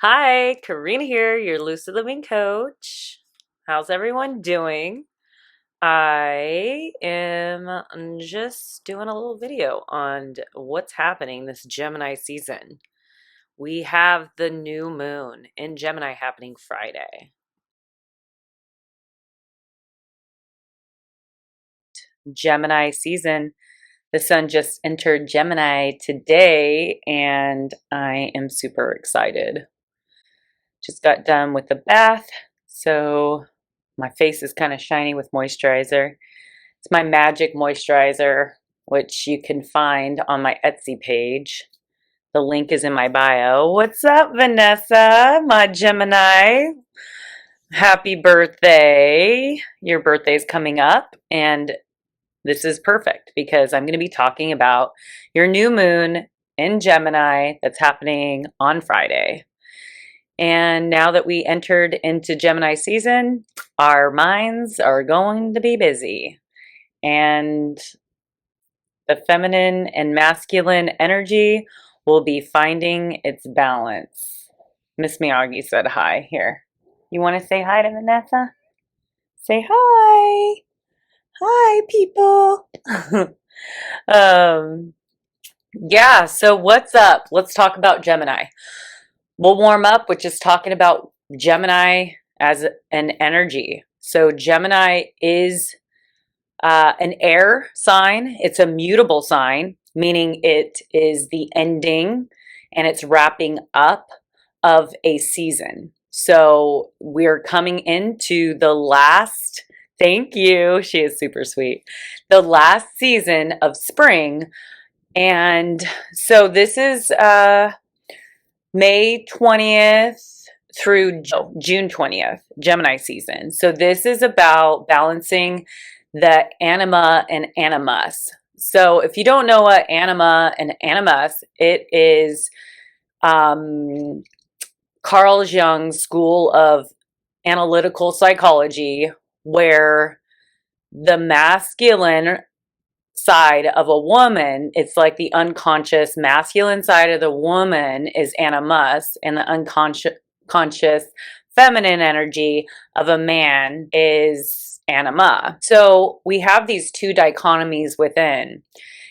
Hi, Karina here, your Lucid Living coach. How's everyone doing? I am just doing a little video on what's happening this Gemini season. We have the new moon in Gemini happening Friday. Gemini season. The sun just entered Gemini today, and I am super excited. Just got done with the bath, so my face is kind of shiny with moisturizer. It's my magic moisturizer, which you can find on my Etsy page. The link is in my bio. What's up, Vanessa, my Gemini? Happy birthday. Your birthday's coming up, and this is perfect because I'm going to be talking about your new moon in Gemini that's happening on Friday. And now that we entered into Gemini season, our minds are going to be busy. And the feminine and masculine energy will be finding its balance. Miss Miyagi said hi. Here. You want to say hi to Vanessa? Say hi. Hi, people. Yeah, so what's up? Let's talk about Gemini. We'll warm up with just talking about Gemini as an energy. So Gemini is an air sign. It's a mutable sign, meaning it is the ending and it's wrapping up of a season. So we're coming into the last, thank you, she is super sweet, the last season of spring. And so this is May 20th through June 20th, Gemini season. So this is about balancing the anima and animus. So if you don't know what anima and animus, it is Carl Jung's school of analytical psychology, where the masculine side of a woman, it's like the unconscious masculine side of the woman is animus, and the unconscious feminine energy of a man is anima. So we have these two dichotomies within.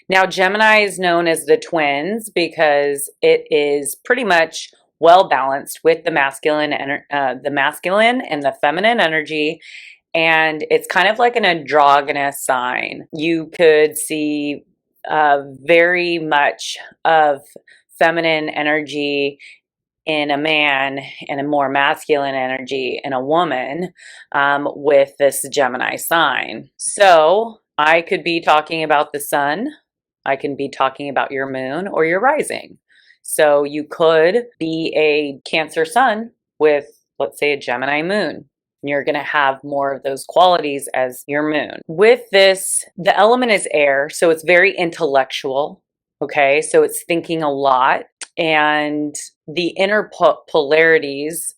Now Gemini is known as the twins because it is pretty much well balanced with the masculine and the feminine energy. And it's kind of like an androgynous sign. You could see very much of feminine energy in a man and a more masculine energy in a woman with this Gemini sign. So I could be talking about the sun. I can be talking about your moon or your rising. So you could be a Cancer sun with, let's say, a Gemini moon. You're going to have more of those qualities as your moon. With this, the element is air, so it's very intellectual. Okay, so it's thinking a lot, and the inner polarities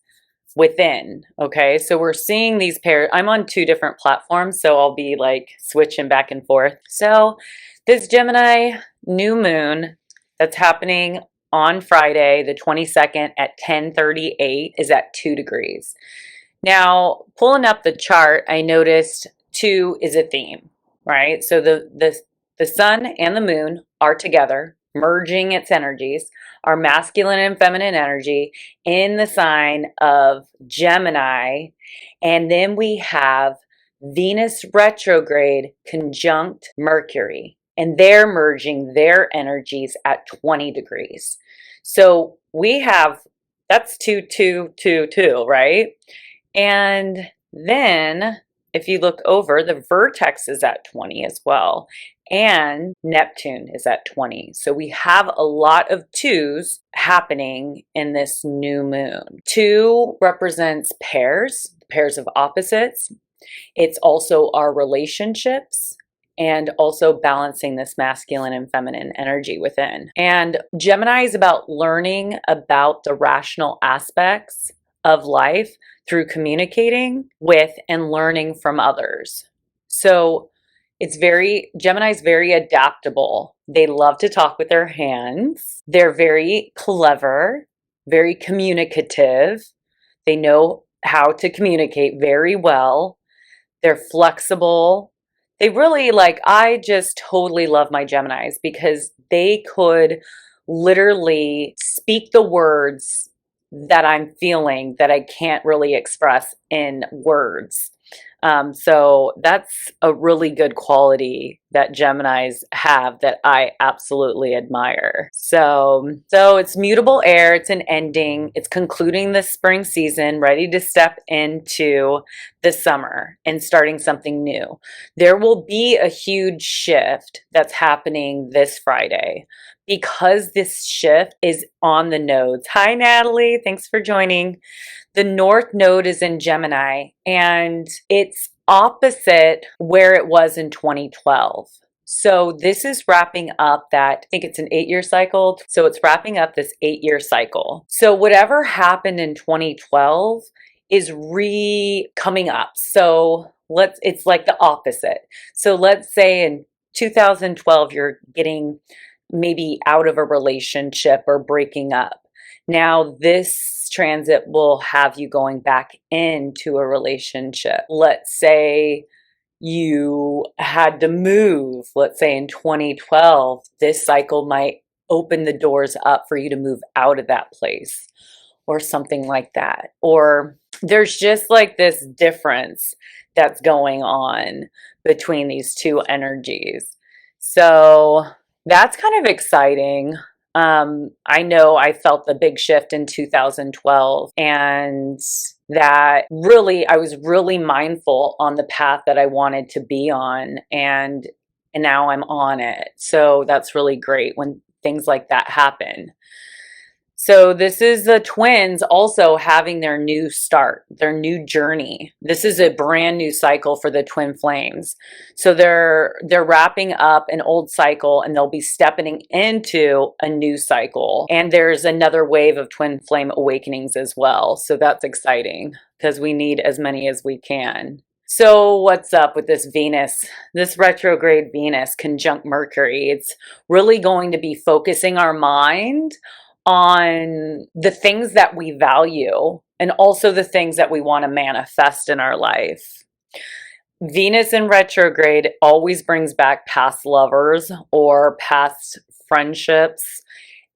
within. Okay, so we're seeing these pairs. I'm on two different platforms, so I'll be like switching back and forth. So this Gemini new moon that's happening on Friday, the 22nd at 10:38 is at 2 degrees. Now, pulling up the chart, I noticed 2 is a theme, right? So the sun and the moon are together, merging its energies, our masculine and feminine energy in the sign of Gemini. And then we have Venus retrograde conjunct Mercury, and they're merging their energies at 20 degrees. So we have, that's 2, 2, 2, 2, right? And then if you look over, the vertex is at 20 as well. And Neptune is at 20. So we have a lot of 2s happening in this new moon. 2 represents pairs of opposites. It's also our relationships and also balancing this masculine and feminine energy within. And Gemini is about learning about the rational aspects of life through communicating with and learning from others. So Gemini's very adaptable. They love to talk with their hands. They're very clever. very communicative. They know how to communicate very well. They're flexible. They really I just totally love my Geminis because they could literally speak the words that I'm feeling that I can't really express in words. So that's a really good quality that Geminis have that I absolutely admire. So it's mutable air, it's an ending, it's concluding the spring season, ready to step into the summer and starting something new. There will be a huge shift that's happening this Friday because this shift is on the nodes. Hi, Natalie. Thanks for joining. The North Node is in Gemini and it's opposite where it was in 2012. So this is wrapping up I think it's an 8-year cycle. So it's wrapping up this 8-year cycle. So whatever happened in 2012 is coming up. So it's like the opposite. So let's say in 2012, you're getting maybe out of a relationship or breaking up. Now this transit will have you going back into a relationship. Let's say you had to move, let's say in 2012, this cycle might open the doors up for you to move out of that place or something like that. Or there's just this difference that's going on between these two energies. So that's kind of exciting. I know I felt the big shift in 2012 and that I was really mindful on the path that I wanted to be on and now I'm on it. So that's really great when things like that happen. So this is the twins also having their new start, their new journey. This is a brand new cycle for the twin flames. So they're wrapping up an old cycle and they'll be stepping into a new cycle. And there's another wave of twin flame awakenings as well. So that's exciting because we need as many as we can. So what's up with this Venus, this retrograde Venus conjunct Mercury? It's really going to be focusing our mind on the things that we value and also the things that we want to manifest in our life. Venus in retrograde always brings back past lovers or past friendships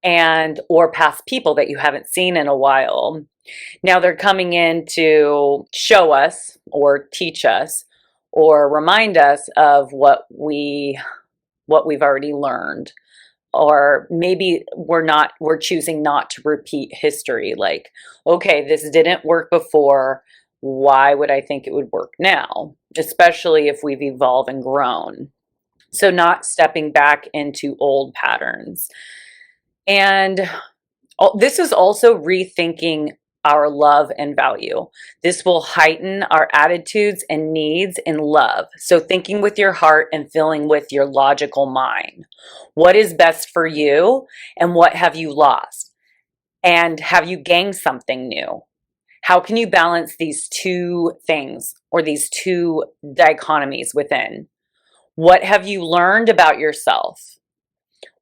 or past people that you haven't seen in a while. Now they're coming in to show us or teach us or remind us of what we've already learned. Or maybe we're choosing not to repeat history. Like, okay, this didn't work before. Why would I think it would work now? Especially if we've evolved and grown. So not stepping back into old patterns. And this is also rethinking our love and value. This will heighten our attitudes and needs in love. So thinking with your heart and feeling with your logical mind. What is best for you and what have you lost? And have you gained something new? How can you balance these two things or these two dichotomies within? What have you learned about yourself?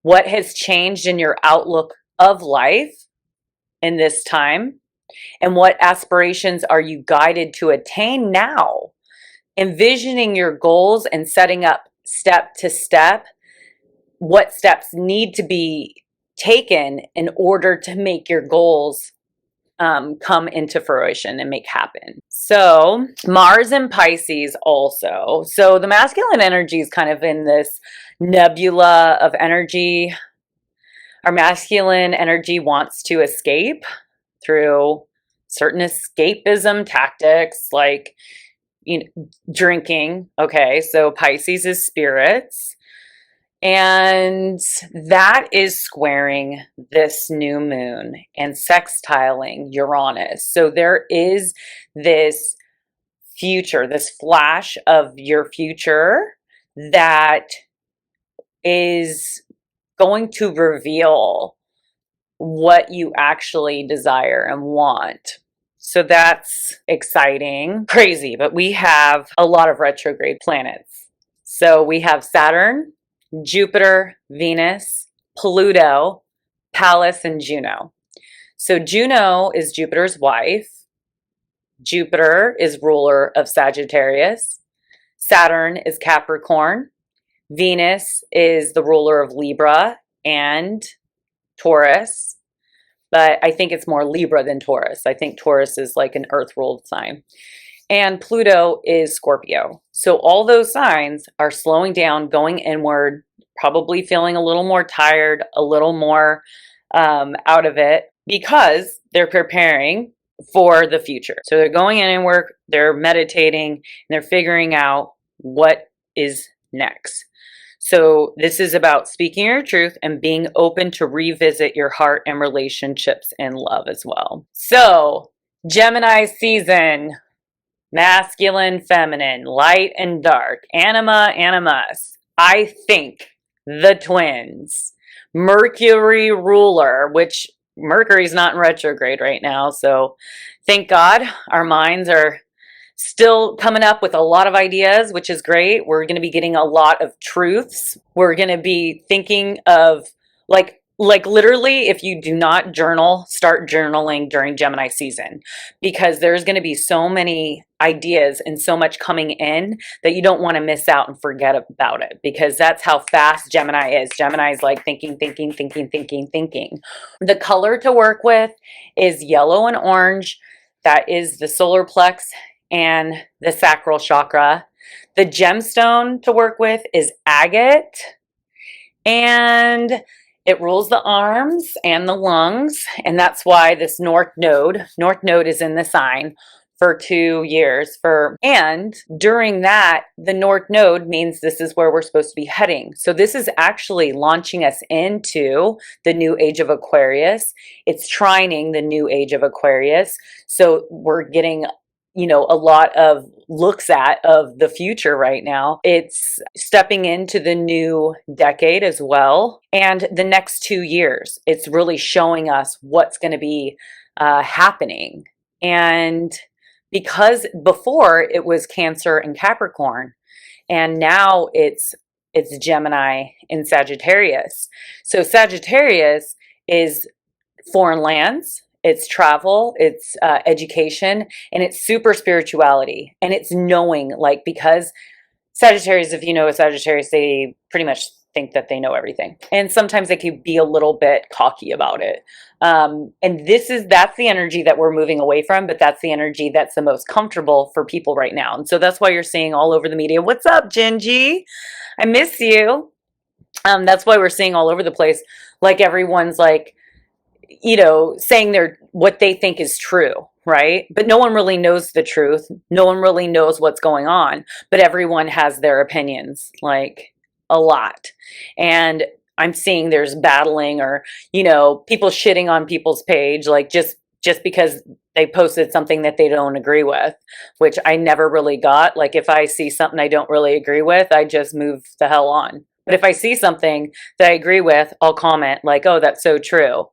What has changed in your outlook of life in this time? And what aspirations are you guided to attain now? Envisioning your goals and setting up step to step what steps need to be taken in order to make your goals come into fruition and make happen. So Mars in Pisces also. So the masculine energy is kind of in this nebula of energy. Our masculine energy wants to escape through certain escapism tactics like drinking. Okay, so Pisces is spirits. And that is squaring this new moon and sextiling Uranus. So there is this future, this flash of your future that is going to reveal what you actually desire and want. So that's exciting, crazy, but we have a lot of retrograde planets. So we have Saturn, Jupiter, Venus, Pluto, Pallas, and Juno. So Juno is Jupiter's wife. Jupiter is ruler of Sagittarius. Saturn is Capricorn. Venus is the ruler of Libra and Taurus. But I think it's more Libra than Taurus. I think Taurus is like an earth-ruled sign. And Pluto is Scorpio. So all those signs are slowing down, going inward, probably feeling a little more tired, a little more out of it because they're preparing for the future. So they're going inward, they're meditating, and they're figuring out what is next. So this is about speaking your truth and being open to revisit your heart and relationships and love as well. So Gemini season, masculine, feminine, light and dark, anima, animus. I think the twins, Mercury ruler, which Mercury's not in retrograde right now. So thank God our minds are still coming up with a lot of ideas, which is great. We're going to be getting a lot of truths. We're going to be thinking of like literally, if you do not journal, start journaling during Gemini season, because there's going to be so many ideas and so much coming in that you don't want to miss out and forget about it, because that's how fast Gemini is. Gemini is like thinking, thinking, thinking, thinking, thinking. The color to work with is yellow and orange. That is the solar plex and the sacral chakra. The gemstone to work with is agate, and it rules the arms and the lungs, and that's why this North Node is in the sign for 2 years. And during that, the North Node means this is where we're supposed to be heading. So this is actually launching us into the new Age of Aquarius. It's trining the new Age of Aquarius. So we're getting a lot of looks of the future right now. It's stepping into the new decade as well. And the next 2 years, it's really showing us what's going to be happening. And because before it was Cancer and Capricorn, and now it's Gemini and Sagittarius. So Sagittarius is foreign lands, it's travel, it's education, and it's super spirituality. And it's knowing, like, because Sagittarius, if you know a Sagittarius, they pretty much think that they know everything. And sometimes they can be a little bit cocky about it. And that's the energy that we're moving away from, but that's the energy that's the most comfortable for people right now. And so that's why you're seeing all over the media, what's up, Gingy? I miss you. That's why we're seeing all over the place, like everyone's like, saying what they think is true, right? But no one really knows the truth. No one really knows what's going on, but everyone has their opinions, like a lot. And I'm seeing there's battling or, people shitting on people's page, like just because they posted something that they don't agree with, which I never really got. Like if I see something I don't really agree with, I just move the hell on. But if I see something that I agree with, I'll comment like, oh, that's so true.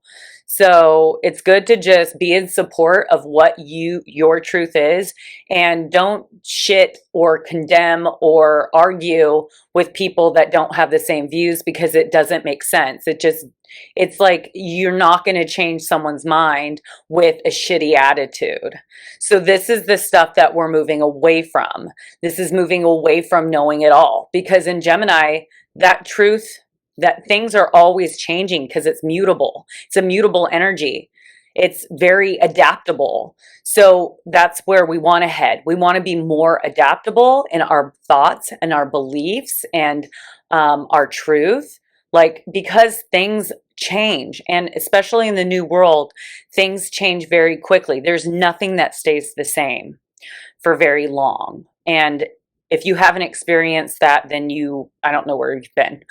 So it's good to just be in support of what your truth is, and don't shit or condemn or argue with people that don't have the same views, because it doesn't make sense. It's like you're not going to change someone's mind with a shitty attitude. So this is the stuff that we're moving away from. This is moving away from knowing it all, because in Gemini, that truth, that things are always changing because it's mutable. It's a mutable energy. It's very adaptable. So that's where we want to head. We want to be more adaptable in our thoughts and our beliefs and our truth. Like, because things change, and especially in the new world, things change very quickly. There's nothing that stays the same for very long. And if you haven't experienced that, then I don't know where you've been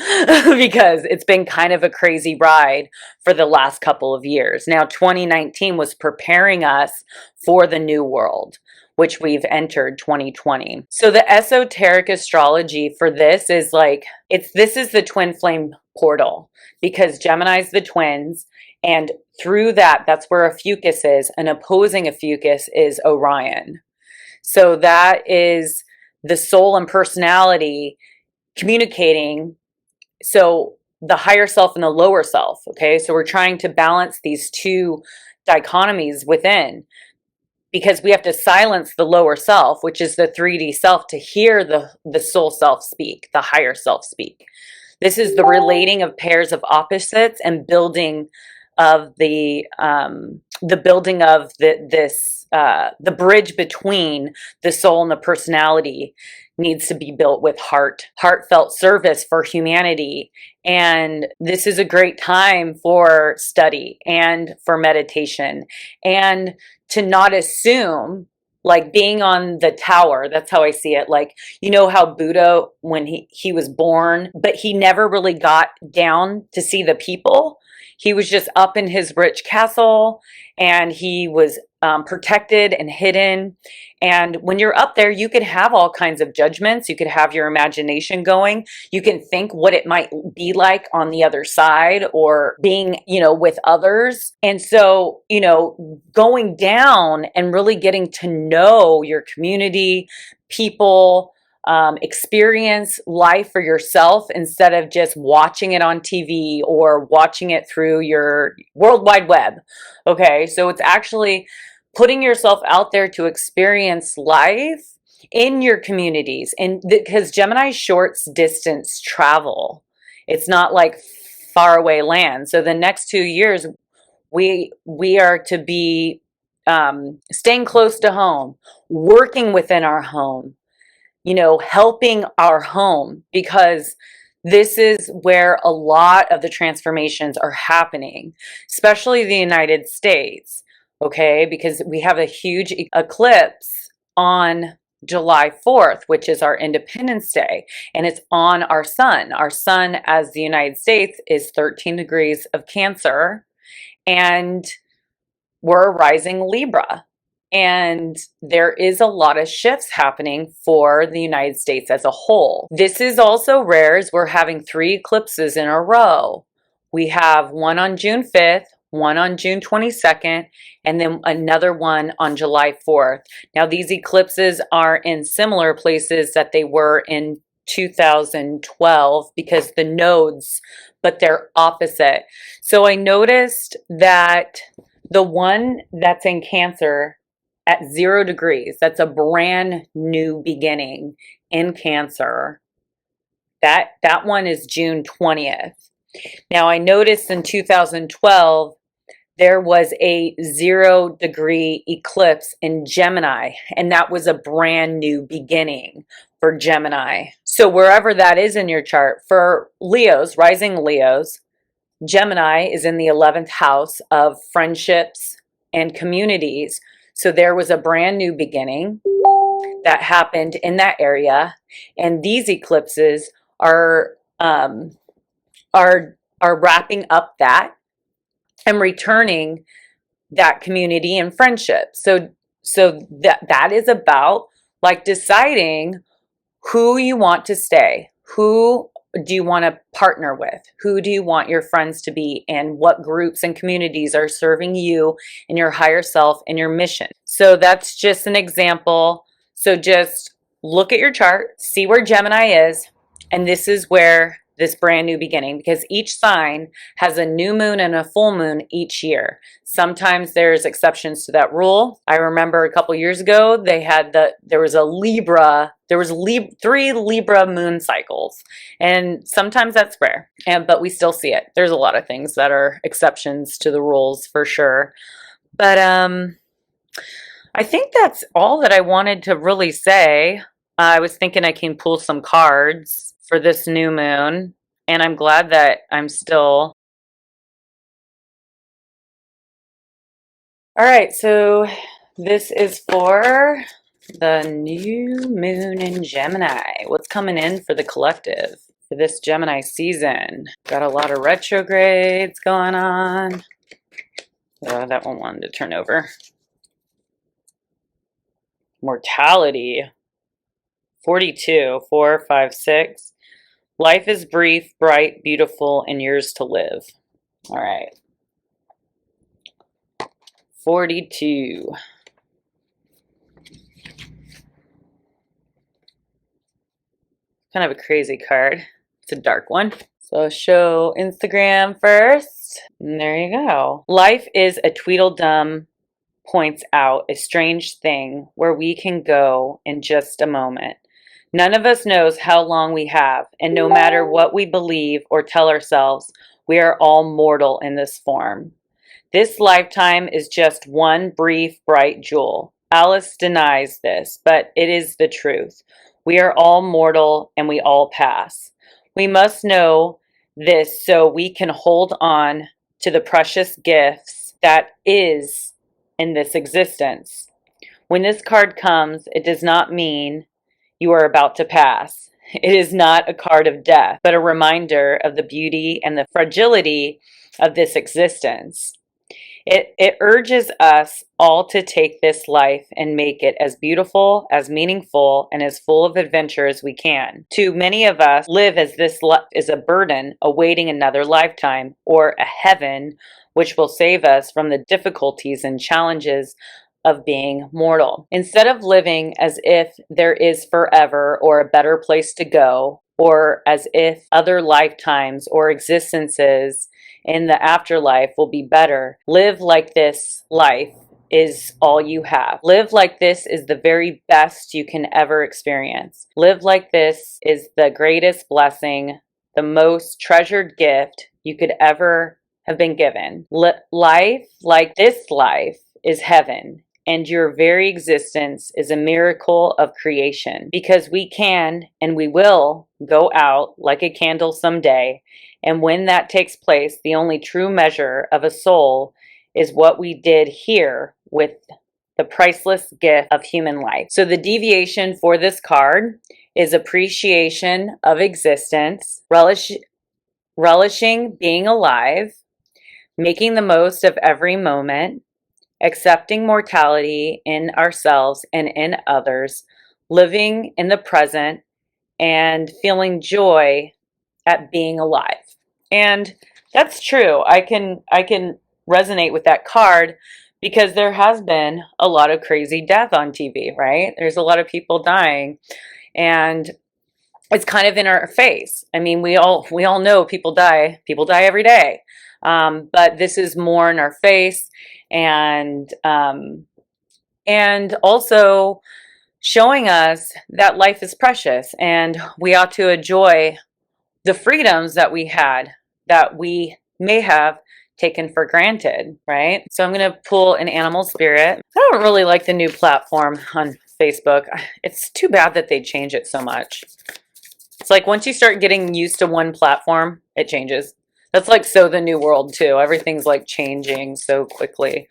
because it's been kind of a crazy ride for the last couple of years. Now, 2019 was preparing us for the new world, which we've entered 2020. So the esoteric astrology for this is like, this is the twin flame portal, because Gemini's the twins. And through that's where a fucus is. And opposing a fucus is Orion. So that is the soul and personality communicating. So the higher self and the lower self. Okay. So we're trying to balance these two dichotomies within, because we have to silence the lower self, which is the 3D self, to hear the soul self speak, the higher self speak. This is the relating of pairs of opposites and building of the building of the bridge between the soul and the personality needs to be built with heartfelt service for humanity. And this is a great time for study and for meditation, and to not assume, like being on the tower. That's how I see it. Like, you know how Buddha, when he was born, but he never really got down to see the people. He was just up in his rich castle, and he was protected and hidden. And when you're up there, you can have all kinds of judgments. You could have your imagination going. You can think what it might be like on the other side, or being, with others. And so, going down and really getting to know your community, people, experience life for yourself instead of just watching it on TV or watching it through your World Wide Web. Okay, so it's actually putting yourself out there to experience life in your communities. And because Gemini shorts distance travel, it's not like far away land. So the next 2 years, we are to be staying close to home, working within our home, helping our home, because this is where a lot of the transformations are happening, especially the United States. Okay, because we have a huge eclipse on July 4th, which is our Independence Day, and it's on our sun. Our sun, as the United States, is 13 degrees of Cancer, and we're rising Libra. And there is a lot of shifts happening for the United States as a whole. This is also rare, as we're having 3 eclipses in a row. We have one on June 5th, one on June 22nd, and then another one on July 4th. Now, these eclipses are in similar places that they were in 2012 because the nodes, but they're opposite. So I noticed that the one that's in Cancer at 0 degrees, that's a brand new beginning in Cancer. That one is June 20th. Now, I noticed in 2012, there was a 0 degree eclipse in Gemini, and that was a brand new beginning for Gemini. So wherever that is in your chart, for Leos, rising Leos, Gemini is in the 11th house of friendships and communities. So there was a brand new beginning that happened in that area, and these eclipses are wrapping up that and returning that community and friendship. So that is about like deciding who you want to stay, who do you want to partner with, who do you want your friends to be, and what groups and communities are serving you and your higher self and your mission. So that's just an example. So just look at your chart, see where Gemini is, and this is where this brand new beginning, because each sign has a new moon and a full moon each year. Sometimes there's exceptions to that rule. I remember a couple years ago, there was 3 Libra moon cycles, and sometimes that's rare, but we still see it. There's a lot of things that are exceptions to the rules for sure. But I think that's all that I wanted to really say. I was thinking I can pull some cards for this new moon, and I'm glad that I'm still. All right, so this is for the new moon in Gemini. What's coming in for the collective for this Gemini season? Got a lot of retrogrades going on. That one wanted to turn over. Mortality. 42, 4, 5, 6. Life is brief, bright, beautiful, and yours to live. All right. 42. Kind of a crazy card. It's a dark one. So show Instagram first. And there you go. Life is a Tweedledum points out a strange thing where we can go in just a moment. None of us knows how long we have, and no matter what we believe or tell ourselves, we are all mortal in this form. This lifetime is just one brief, bright jewel. Alice denies this, but it is the truth. We are all mortal and we all pass. We must know this so we can hold on to the precious gifts that is in this existence. When this card comes, it does not mean you are about to pass. It is not a card of death, but a reminder of the beauty and the fragility of this existence. It urges us all to take this life and make it as beautiful, as meaningful, and as full of adventure as we can. Too many of us live as this life is a burden awaiting another lifetime or a heaven which will save us from the difficulties and challenges of being mortal. Instead of living as if there is forever or a better place to go, or as if other lifetimes or existences in the afterlife will be better, live like this life is all you have. Live like this is the very best you can ever experience. Live like this is the greatest blessing, the most treasured gift you could ever have been given. Life like this life is heaven, and your very existence is a miracle of creation, because we can and we will go out like a candle someday. And when that takes place, the only true measure of a soul is what we did here with the priceless gift of human life. So the deviation for this card is appreciation of existence, relishing being alive, making the most of every moment, accepting mortality in ourselves and in others, living in the present, and feeling joy at being alive. And that's true. I can resonate with that card because there has been a lot of crazy death on TV, right? There's a lot of people dying, and it's kind of in our face. I mean, we all know people die. People die every day. But this is more in our face, and also showing us that life is precious and we ought to enjoy the freedoms that we had that we may have taken for granted, right? So I'm going to pull an animal spirit. I don't really like the new platform on Facebook. It's too bad that they change it so much. It's like once you start getting used to one platform, it changes. That's like so the new world too. Everything's like changing so quickly.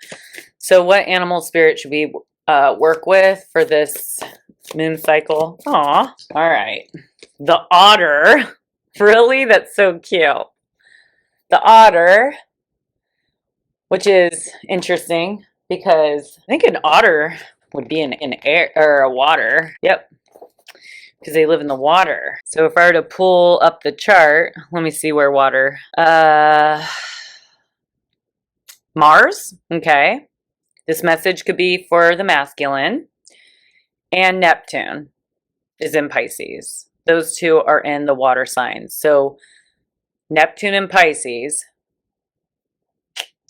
So what animal spirit should we work with for this moon cycle? Aw, all right. The otter. Really? That's so cute. The otter, which is interesting because I think an otter would be in air or water. Yep. Because they live in the water. So if I were to pull up the chart, let me see where water. Mars, okay. This message could be for the masculine. And Neptune is in Pisces. Those two are in the water signs. So Neptune and Pisces.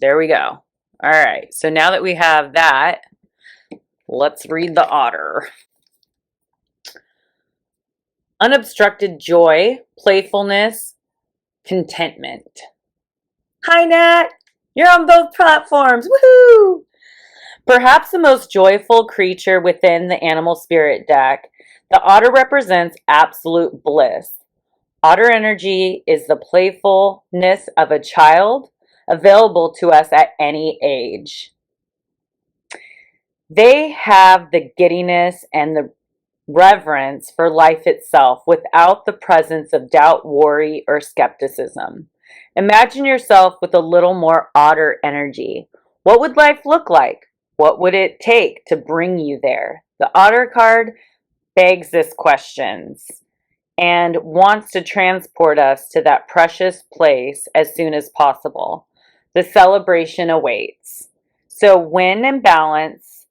There we go. All right. So now that we have that, let's read the otter. Unobstructed joy, playfulness, contentment. Hi, Nat. You're on both platforms. Woohoo! Perhaps the most joyful creature within the animal spirit deck, the otter represents absolute bliss. Otter energy is the playfulness of a child, available to us at any age. They have the giddiness and the reverence for life itself without the presence of doubt, worry, or skepticism. Imagine yourself with a little more otter energy. What would life look like? What would it take to bring you there? The otter card begs this questions and wants to transport us to that precious place as soon as possible. The celebration awaits. So when in balance,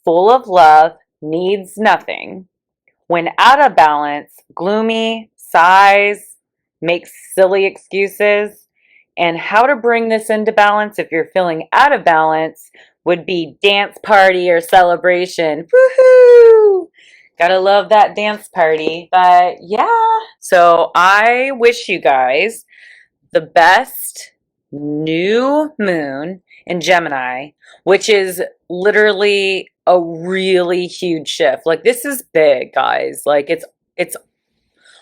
full of love, needs nothing. When out of balance, gloomy, sighs, make silly excuses. And how to bring this into balance if you're feeling out of balance would be dance party or celebration. Woohoo! Gotta love that dance party. But yeah, so I wish you guys the best new moon in Gemini, which is literally a really huge shift. Like this is big, guys. Like it's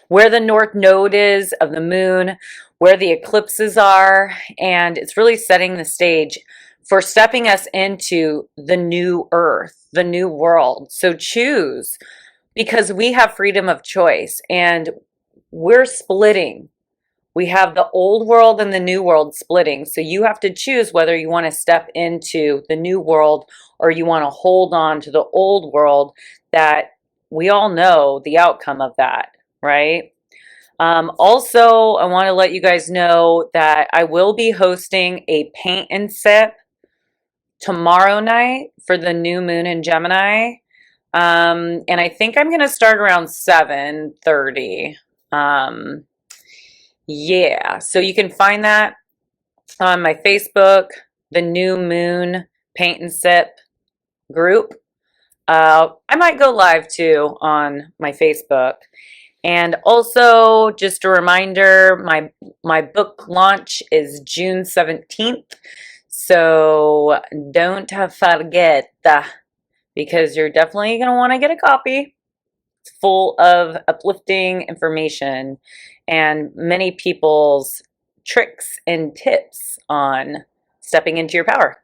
where the north node is of the moon, where the eclipses are, and it's really setting the stage for stepping us into the new earth, the new world. So choose, because we have freedom of choice and we're splitting. We have the old world and the new world splitting. So you have to choose whether you want to step into the new world or you want to hold on to the old world that we all know the outcome of that, right? Also, I want to let you guys know that I will be hosting a paint and sip tomorrow night for the new moon in Gemini. And I think I'm going to start around 7:30. Yeah, so you can find that on my Facebook, the New Moon Paint and Sip group. I might go live too on my Facebook. And also, just a reminder, my book launch is June 17th. So don't forget, because you're definitely going to want to get a copy. It's full of uplifting information and many people's tricks and tips on stepping into your power.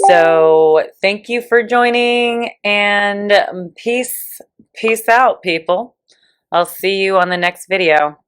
So thank you for joining, and peace out, people. I'll see you on the next video.